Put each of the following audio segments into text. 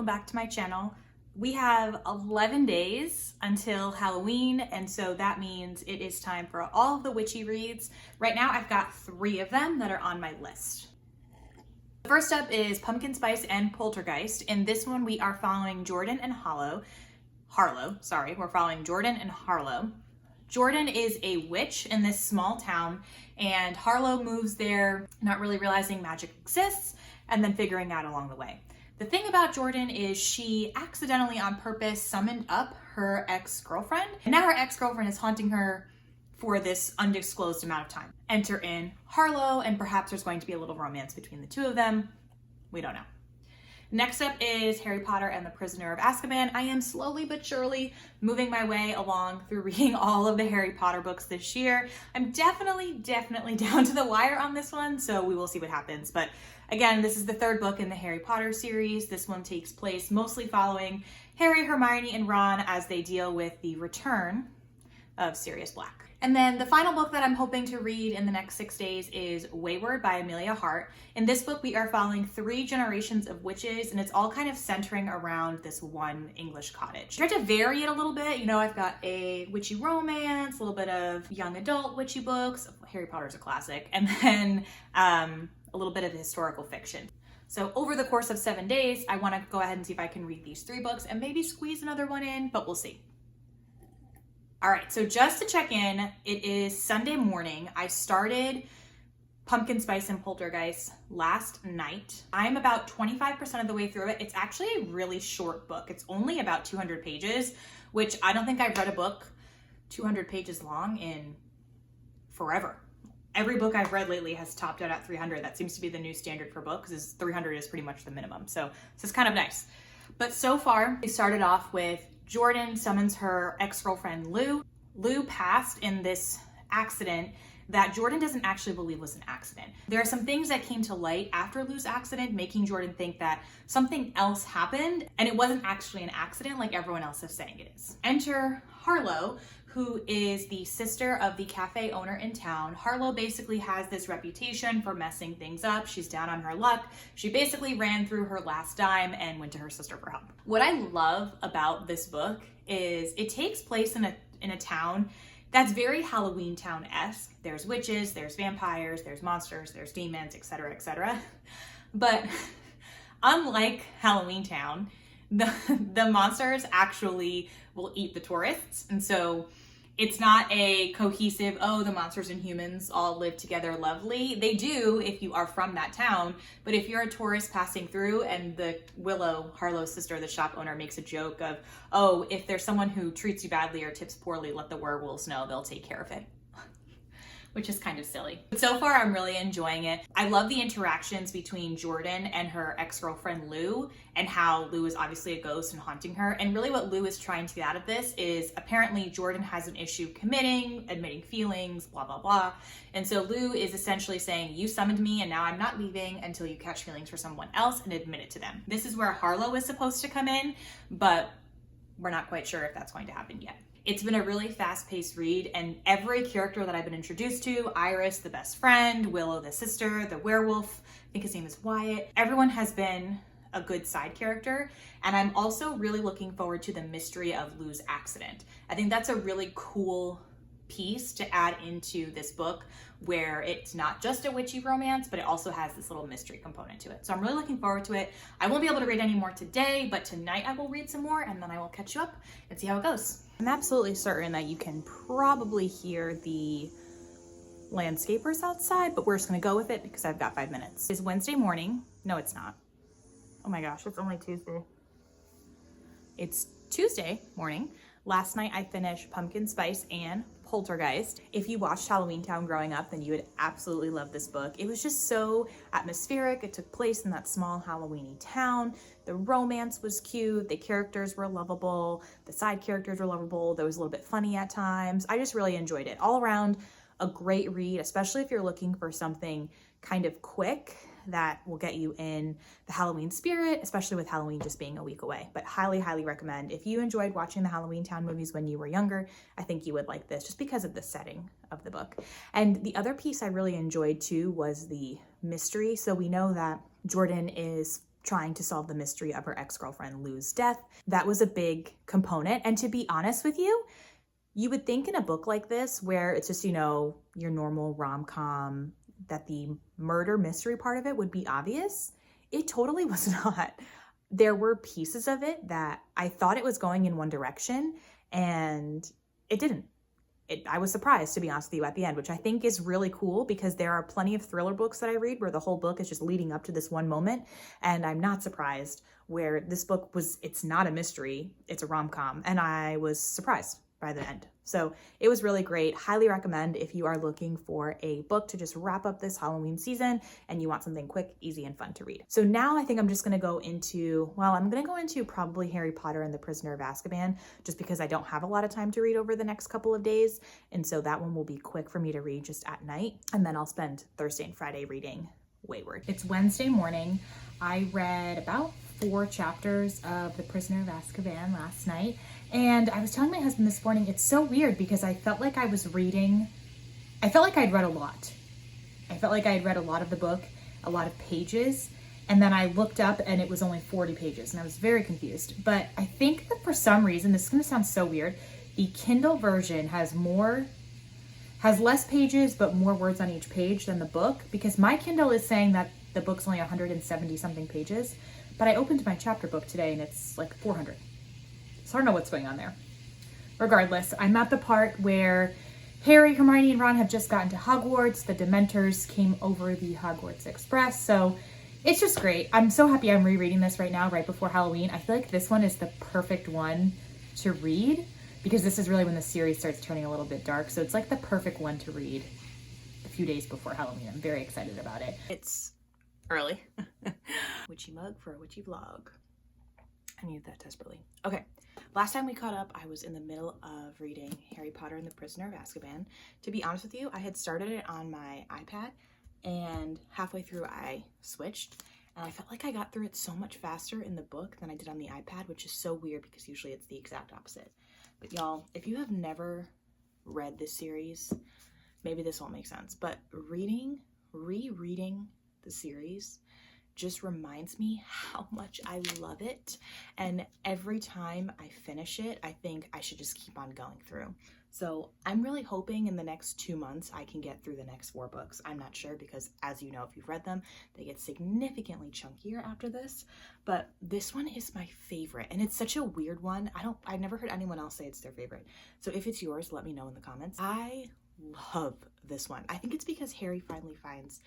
welcome back to my channel. We have 11 days until Halloween, and so that means it is time for all of the witchy reads. Right now I've got 3 of them that are on my list. The first up is Pumpkin Spice and Poltergeist. In this one we are following Jordan and Harlow. We're following Jordan and Harlow. Jordan is a witch in this small town, and Harlow moves there not really realizing magic exists and then figuring out along the way. The thing about Jordan is she accidentally on purpose summoned up her ex-girlfriend, and now her ex-girlfriend is haunting her for this undisclosed amount of time. Enter in Harlow, and perhaps there's going to be a little romance between the two of them. We don't know. Next up is Harry Potter and the Prisoner of Azkaban. I am slowly but surely moving my way along through reading all of the Harry Potter books this year. I'm definitely down to the wire on this one, so we will see what happens. But again, this is the 3rd book in the Harry Potter series. This one takes place mostly following Harry, Hermione, and Ron as they deal with the return of Sirius Black. And then the final book that I'm hoping to read in the next 6 days is Wayward by Amelia Hart. In this book, we are following 3 generations of witches, and it's all kind of centering around this one English cottage. I tried to vary it a little bit. You know, I've got a witchy romance, a little bit of young adult witchy books. Harry Potter's a classic. And then a little bit of historical fiction. So over the course of 7 days, I want to go ahead and see if I can read these 3 books and maybe squeeze another one in, but we'll see. All right, so just to check in, it is Sunday morning. I started Pumpkin Spice and Poltergeist last night. I'm about 25% of the way through it. It's actually a really short book. It's only about 200 pages, which I don't think I've read a book 200 pages long in forever. Every book I've read lately has topped out at 300. That seems to be the new standard for books, is 300 is pretty much the minimum. So this is kind of nice. But so far, we started off with Jordan summons her ex-girlfriend Lou. Lou passed in this accident that Jordan doesn't actually believe was an accident. There are some things that came to light after Lou's accident, making Jordan think that something else happened and it wasn't actually an accident like everyone else is saying it is. Enter Harlow, who is the sister of the cafe owner in town. Harlow basically has this reputation for messing things up. She's down on her luck. She basically ran through her last dime and went to her sister for help. What I love about this book is it takes place in a town that's very Halloween Town-esque. There's witches, there's vampires, there's monsters, there's demons, etc., etc. But unlike Halloween Town, the monsters actually will eat the tourists. And so it's not a cohesive, oh, the monsters and humans all live together lovely. They do if you are from that town, but if you're a tourist passing through, and the Willow, Harlow's sister, the shop owner, makes a joke of, oh, if there's someone who treats you badly or tips poorly, let the werewolves know, they'll take care of it. Which is kind of silly. But so far, I'm really enjoying it. I love the interactions between Jordan and her ex-girlfriend Lou, and how Lou is obviously a ghost and haunting her. And really what Lou is trying to get out of this is apparently Jordan has an issue admitting feelings, blah, blah, blah. And so Lou is essentially saying, you summoned me and now I'm not leaving until you catch feelings for someone else and admit it to them. This is where Harlow is supposed to come in, but we're not quite sure if that's going to happen yet. It's been a really fast-paced read, and every character that I've been introduced to, Iris, the best friend, Willow, the sister, the werewolf, I think his name is Wyatt, everyone has been a good side character. And I'm also really looking forward to the mystery of Lou's accident. I think that's a really cool piece to add into this book, where it's not just a witchy romance, but it also has this little mystery component to it. So I'm really looking forward to it. I won't be able to read any more today, but tonight I will read some more, and then I will catch you up and see how it goes. I'm absolutely certain that you can probably hear the landscapers outside, but we're just gonna go with it because I've got 5 minutes. It's Wednesday morning. No, it's not. Oh my gosh, it's only Tuesday. It's Tuesday morning. Last night I finished Pumpkin Spice and Poltergeist. If you watched Halloween Town growing up, then you would absolutely love this book. It was just so atmospheric. It took place in that small Halloweeny town. The romance was cute. The characters were lovable. The side characters were lovable. There was a little bit funny at times. I just really enjoyed it. All around, a great read, especially if you're looking for something kind of quick that will get you in the Halloween spirit, especially with Halloween just being a week away. But highly, highly recommend. If you enjoyed watching the Halloween Town movies when you were younger, I think you would like this just because of the setting of the book. And the other piece I really enjoyed too was the mystery. So we know that Jordan is trying to solve the mystery of her ex-girlfriend Lou's death. That was a big component. And to be honest with you, you would think in a book like this, where it's just, your normal rom-com, that the murder mystery part of it would be obvious. It totally was not. There were pieces of it that I thought it was going in one direction, and it didn't. I was surprised, to be honest with you, at the end, which I think is really cool, because there are plenty of thriller books that I read where the whole book is just leading up to this one moment. And I'm not surprised where this book it's not a mystery, it's a rom-com. And I was surprised by the end. So it was really great. Highly recommend if you are looking for a book to just wrap up this Halloween season and you want something quick, easy, and fun to read. So now I think I'm just going to go into, I'm going to go into probably Harry Potter and the Prisoner of Azkaban, just because I don't have a lot of time to read over the next couple of days. And so that one will be quick for me to read just at night. And then I'll spend Thursday and Friday reading Wayward. It's Wednesday morning. I read about 4 chapters of The Prisoner of Azkaban last night. And I was telling my husband this morning, it's so weird because I felt like I'd read a lot. I felt like I had read a lot of the book, a lot of pages. And then I looked up and it was only 40 pages and I was very confused. But I think that for some reason, this is going to sound so weird, the Kindle version has less pages, but more words on each page than the book, because my Kindle is saying that the book's only 170 something pages. But I opened my chapter book today and it's like 400. So I don't know what's going on there. Regardless, I'm at the part where Harry, Hermione, and Ron have just gotten to Hogwarts. The Dementors came over the Hogwarts Express. So it's just great. I'm so happy I'm rereading this right now, right before Halloween. I feel like this one is the perfect one to read, because this is really when the series starts turning a little bit dark. So it's like the perfect one to read a few days before Halloween. I'm very excited about it. It's early. Witchy mug for a witchy vlog. I need that desperately. Okay. Last time we caught up, I was in the middle of reading Harry Potter and the Prisoner of Azkaban. To be honest with you, I had started it on my iPad, and halfway through I switched, and I felt like I got through it so much faster in the book than I did on the iPad, which is so weird because usually it's the exact opposite. But y'all, if you have never read this series, maybe this won't make sense, but rereading the series just reminds me how much I love it. And every time I finish it, I think I should just keep on going through. So I'm really hoping in the next 2 months I can get through the next 4 books. I'm not sure because, as you know, if you've read them, they get significantly chunkier after this. But this one is my favorite, and it's such a weird one. I've never heard anyone else say it's their favorite. So if it's yours, let me know in the comments. I love this one. I think it's because Harry finally finds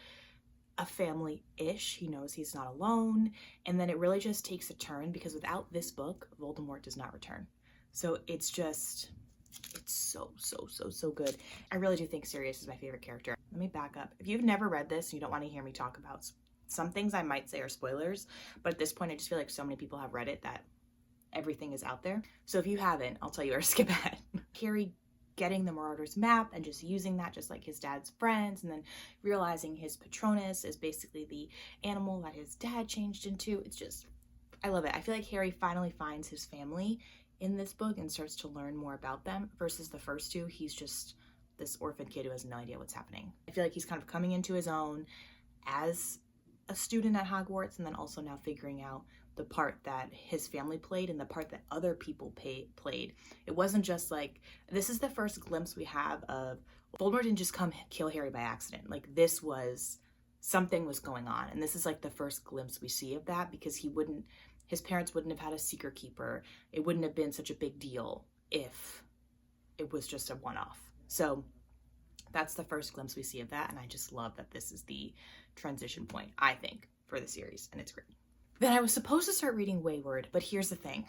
a family-ish. He knows he's not alone, and then it really just takes a turn, because without this book, Voldemort does not return. So it's so good. I really do think Sirius is my favorite character. Let me back up. If you've never read this and you don't want to hear me talk about some things I might say are spoilers, but at this point I just feel like so many people have read it that everything is out there. So if you haven't, I'll tell you where to skip ahead. Harry getting the Marauder's map and just using that just like his dad's friends, and then realizing his Patronus is basically the animal that his dad changed into. It's just, I love it. I feel like Harry finally finds his family in this book and starts to learn more about them, versus the first 2, he's just this orphan kid who has no idea what's happening. I feel like he's kind of coming into his own as a student at Hogwarts, and then also now figuring out the part that his family played and the part that other people played. It wasn't just like, this is the first glimpse we have of Voldemort didn't just come kill Harry by accident. Like, this was, something was going on, and this is like the first glimpse we see of that, because his parents wouldn't have had a secret keeper. It wouldn't have been such a big deal if it was just a one-off. So that's the first glimpse we see of that, and I just love that this is the transition point, I think, for the series, and it's great. Then I was supposed to start reading Wayward, but here's the thing.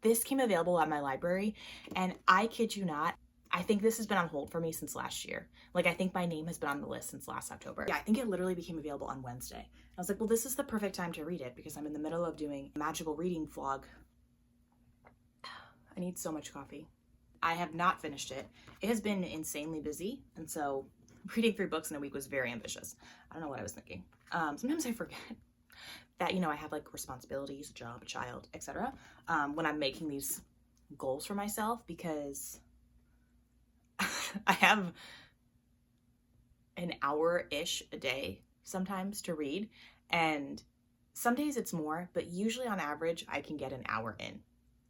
This came available at my library, and I kid you not, I think this has been on hold for me since last year. Like, I think my name has been on the list since last October. Yeah, I think it literally became available on Wednesday. I was like, well, this is the perfect time to read it, because I'm in the middle of doing a magical reading vlog. I need so much coffee. I have not finished it. It has been insanely busy, and so reading 3 books in a week was very ambitious. I don't know what I was thinking. Sometimes I forget that, I have like responsibilities, a job, a child, etc. When I'm making these goals for myself, because I have an hour-ish a day sometimes to read, and Some days it's more, but usually on average, I can get an hour in.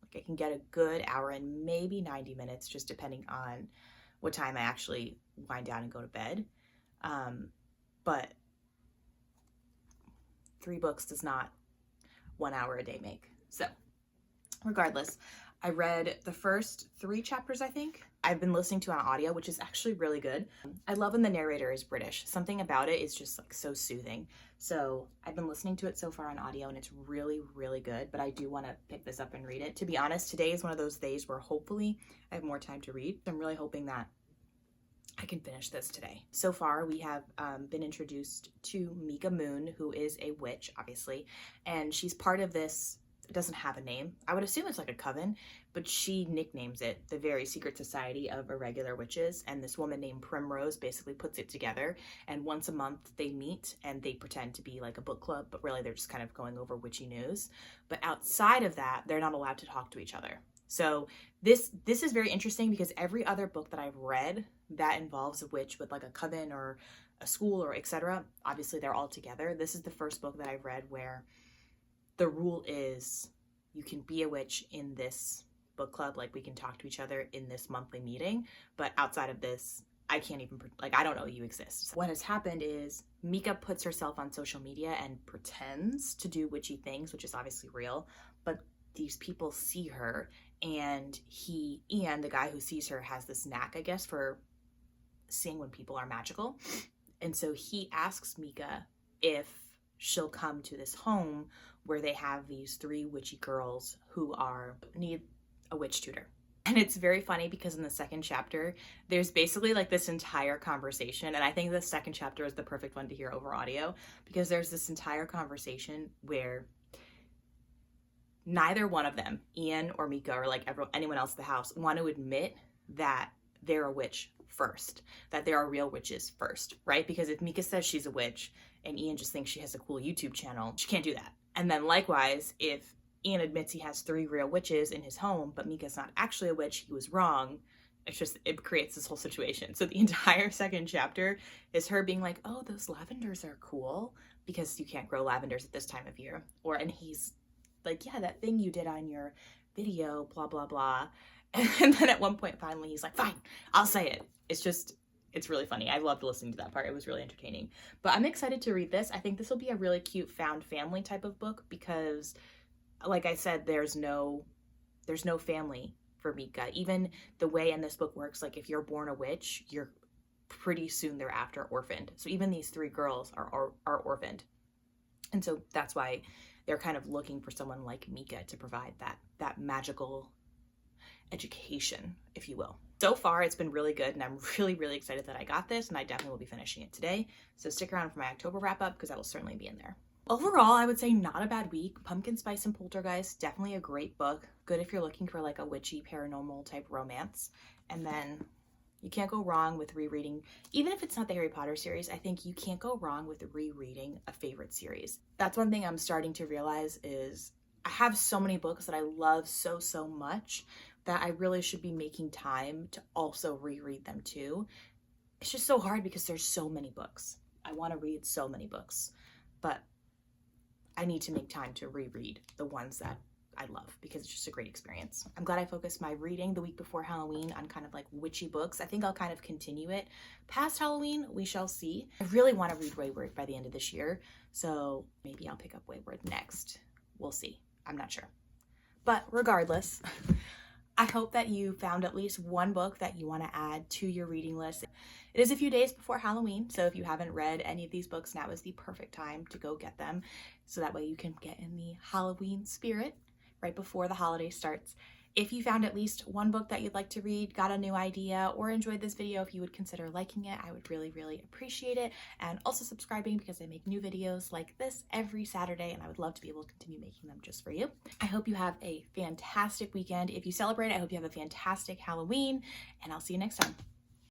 Like I can get a good hour in, maybe 90 minutes, just depending on what time I actually wind down and go to bed. But 3 books does not 1 hour a day make. So regardless, I read the first 3 chapters, I think. I've been listening to it on audio, which is actually really good. I love when the narrator is British. Something about it is just like so soothing. So I've been listening to it so far on audio and it's really, really good, but I do want to pick this up and read it. To be honest, today is one of those days where hopefully I have more time to read. I'm really hoping that I can finish this today. So far, we have been introduced to Mika Moon, who is a witch, obviously, and she's part of this. It doesn't have a name. I would assume it's like a coven, but she nicknames it the Very Secret Society of Irregular Witches, and this woman named Primrose basically puts it together, and once a month they meet and they pretend to be like a book club, but really they're just kind of going over witchy news. But outside of that, they're not allowed to talk to each other. So this is very interesting because every other book that I've read that involves a witch with like a coven or a school or etc., obviously they're all together. This is the first book that I've read where the rule is you can be a witch in this book club, like we can talk to each other in this monthly meeting, but outside of this, I can't even, like, I don't know you exist. So what has happened is Mika puts herself on social media and pretends to do witchy things, which is obviously real, but these people see her, and Ian, the guy who sees her, has this knack, I guess, for seeing when people are magical. And so he asks Mika if she'll come to this home where they have these 3 witchy girls who need a witch tutor. And it's very funny because in the second chapter, there's basically like this entire conversation. And I think the second chapter is the perfect one to hear over audio because there's this entire conversation where neither one of them, Ian or Mika or like anyone else in the house, want to admit that they're a witch first, that there are real witches first, right? Because if Mika says she's a witch and Ian just thinks she has a cool YouTube channel, she can't do that. And then likewise, if Ian admits he has 3 real witches in his home, but Mika's not actually a witch, he was wrong, it creates this whole situation. So the entire second chapter is her being like, oh, those lavenders are cool because you can't grow lavenders at this time of year. And he's like, yeah, that thing you did on your video, blah, blah, blah. And then at one point, finally, he's like, fine, I'll say it. It's really funny. I loved listening to that part. It was really entertaining. But I'm excited to read this. I think this will be a really cute found family type of book because, like I said, there's no family for Mika. Even the way in this book works, like if you're born a witch, you're pretty soon thereafter orphaned. So even these 3 girls are orphaned. And so that's why they're kind of looking for someone like Mika to provide that magical education, if you will. So far, it's been really good, and I'm really, really excited that I got this, and I definitely will be finishing it today. So stick around for my October wrap-up, because that will certainly be in there. Overall, I would say not a bad week. Pumpkin Spice and Poltergeist, definitely a great book. Good if you're looking for like a witchy, paranormal type romance. And then you can't go wrong with rereading, even if it's not the Harry Potter series, I think you can't go wrong with rereading a favorite series. That's one thing I'm starting to realize is I have so many books that I love so, so much that I really should be making time to also reread them too. It's just so hard because there's so many books. I want to read so many books, but I need to make time to reread the ones that I love because it's just a great experience. I'm glad I focused my reading the week before Halloween on kind of like witchy books. I think I'll kind of continue it past Halloween. We shall see. I really want to read Wayward by the end of this year, so maybe I'll pick up Wayward next. We'll see. I'm not sure. But regardless, I hope that you found at least one book that you want to add to your reading list. It is a few days before Halloween, so if you haven't read any of these books, now is the perfect time to go get them, so that way you can get in the Halloween spirit right before the holiday starts. If you found at least one book that you'd like to read, got a new idea, or enjoyed this video, if you would consider liking it, I would really, really appreciate it. And also subscribing because I make new videos like this every Saturday, and I would love to be able to continue making them just for you. I hope you have a fantastic weekend. If you celebrate, I hope you have a fantastic Halloween, and I'll see you next time.